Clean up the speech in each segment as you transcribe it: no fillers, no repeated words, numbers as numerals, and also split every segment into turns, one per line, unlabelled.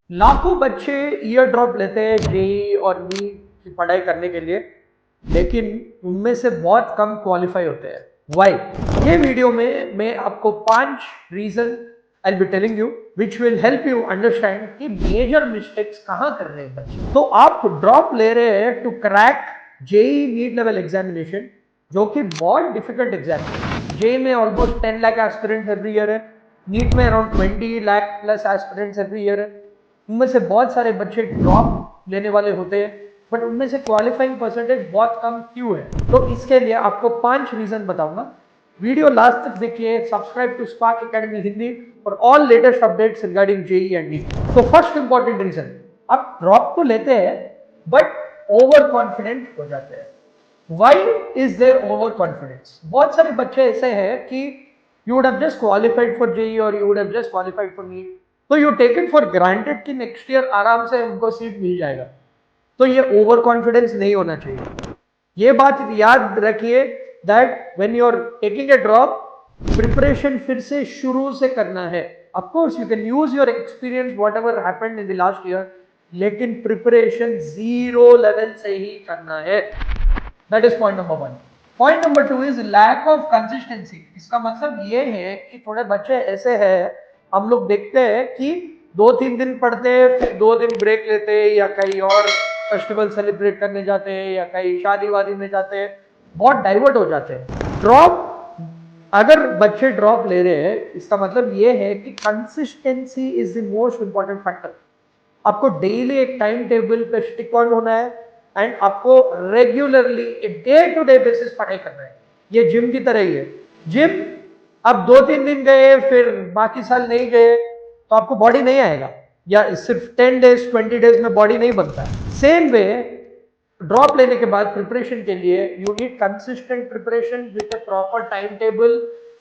लाखों बच्चे year drop लेते हैं जेई और नीट की पढ़ाई करने के लिए, लेकिन उनमें से बहुत कम क्वालिफाई होते हैं। वाई? ये वीडियो में मैं आपको 5 reason I be telling you which will help you understand कि मेजर मिस्टेक्स कहाँ कर रहे हैं बच्चे। तो आप ड्रॉप ले रहे हैं to crack JEE NEET level examination, जो कि बहुत डिफिकल्ट एग्जाम है। जेई में almost 10 lakh aspirants every year है, नीट में around 20 lakh plus aspirants every year है। उनमें से बहुत सारे बच्चे ड्रॉप लेने वाले होते हैं, बट उनमें से क्वालिफाइंग परसेंटेज बहुत कम क्यों है? तो इसके लिए आपको 5 रीजन बताऊंगा। वीडियो लास्ट तक देखिए। Subscribe to Spark Academy Hindi for all latest updates regarding JEE and NEET. तो फर्स्ट इंपॉर्टेंट रीजन, आप ड्रॉप तो लेते हैं बट ओवर कॉन्फिडेंट हो जाते हैं। Why is there over confidence? बहुत सारे बच्चे ऐसे हैं कि you would have just qualified for JEE और you would have just qualified for NEET, तो you take it for granted कि नेक्स्ट ईयर आराम से उनको सीट मिल जाएगा। तो ये ओवर कॉन्फिडेंस नहीं होना चाहिए। ये बात याद रखिए that when you are taking a drop, preparation फिर से शुरू से करना है। Of course you can use your experience whatever happened in the last year, लेकिन प्रिपरेशन जीरो लेवल से ही करना है। That is point number 1। Point number 2 is lack of consistency. इसका मतलब ये है कि थोड़े बच्चे ऐसे हैं, हम लोग देखते हैं कि 2-3 दिन पढ़ते हैं, फिर 2 दिन ब्रेक लेते हैं, या कहीं और फेस्टिवल सेलिब्रेट करने जाते हैं, या कहीं शादी वादी में जाते हैं, बहुत डाइवर्ट हो जाते हैं। ड्रॉप, अगर बच्चे ड्रॉप ले रहे हैं, इसका मतलब ये है कि consistency is the most important factor. आपको डेली एक टाइम टेबल पे स्टिक ऑन होना है एंड आपको regularly day to day basis पढ़ाई करना है। ये जिम की तरह ही है। जिम अब 2-3 दिन गए फिर बाकी साल नहीं गए तो आपको बॉडी नहीं आएगा, या सिर्फ 10 डेज 20 डेज में बॉडी नहीं बनता है। सेम वे ड्रॉप लेने के बाद प्रिपरेशन के लिए you need consistent preparation with a proper time table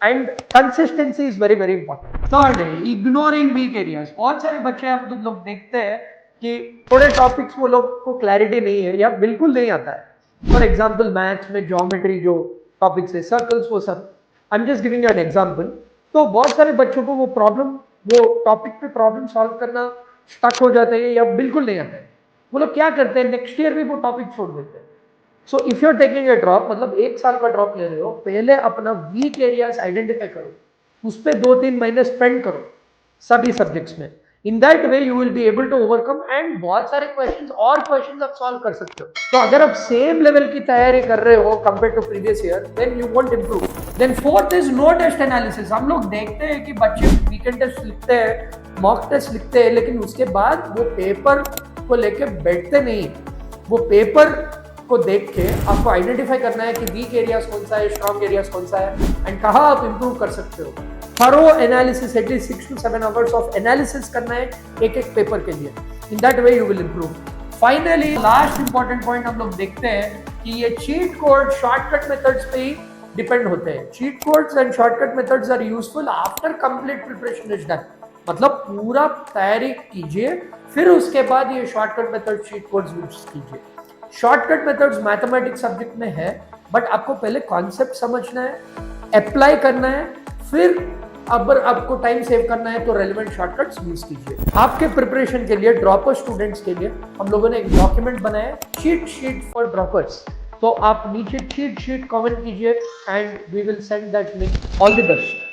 and consistency is very very important. Third है इग्नोरिंग वीक एरियाज। बहुत सारे बच्चे हम लोग देखते हैं कि थोड़े टॉपिक्स वो लोग को क्लैरिटी नहीं है या बिल्कुल नहीं आता है। फॉर एग्जाम्पल मैथ्स में ज्योमेट्री जो टॉपिक्स है, सर्कल्स, वो सब, I am just giving you an example. तो बहुत सारे बच्चों को वो प्रॉब्लम, वो टॉपिक पे प्रॉब्लम सॉल्व करना स्टक हो जाते हैं या बिल्कुल नहीं आता है। वो लोग क्या करते हैं, नेक्स्ट ईयर भी वो टॉपिक छोड़ देते हैं। So if you are taking a drop, मतलब 1 साल का ड्रॉप ले रहे हो, पहले अपना वीक एरियाज आइडेंटिफाई करो, उस पर 2-3 महीने स्पेंड करो सभी सब्जेक्ट्स में। In that way you will be able to overcome and बहुत सारे क्वेश्चंस और क्वेश्चंस आप सॉल्व कर सकते हो। तो अगर आप सेम लेवल की तैयारी कर रहे हो compare to previous year, then you won't improve. Then fourth is no test analysis. हम लोग देखते हैं कि बच्चे वीकेंड टेस्ट लिखते हैं, मॉक टेस्ट लिखते हैं, लेकिन उसके बाद वो पेपर को लेके बैठते नहीं। वो पेपर को देख के आपको आइडेंटिफाई करना है कि वीक एरियाज कौन सा है, स्ट्रॉन्ग एरियाज कौन सा है, एंड कहाँ आप इंप्रूव कर सकते हो। Thorough analysis, at least 6 to 7 hours of analysis करना है एक एक पेपर के लिए। इन that way you will improve. Finally last important point हम लोग देखते हैं कि ये चीट कोड, शॉर्टकट मेथड्स पे ही डिपेंड होते हैं। Cheat codes and shortcut methods are useful after complete preparation is done. मतलब पूरा तैयारी कीजिए, फिर उसके बाद ये shortcut method, cheat codes use कीजिए। शॉर्टकट मेथड्स मैथमेटिक्स सब्जेक्ट में है, बट आपको पहले कॉन्सेप्ट समझना है, अप्लाई करना है, फिर अगर आपको टाइम सेव करना है तो रेलेवेंट शॉर्टकट्स यूज कीजिए। आपके प्रिपरेशन के लिए, ड्रॉपर स्टूडेंट्स के लिए, हम लोगों ने एक डॉक्यूमेंट बनाया, चीट शीट फॉर ड्रॉपर्स। तो आप नीचे चीट शीट कमेंट कीजिए and we will send that link. All the best.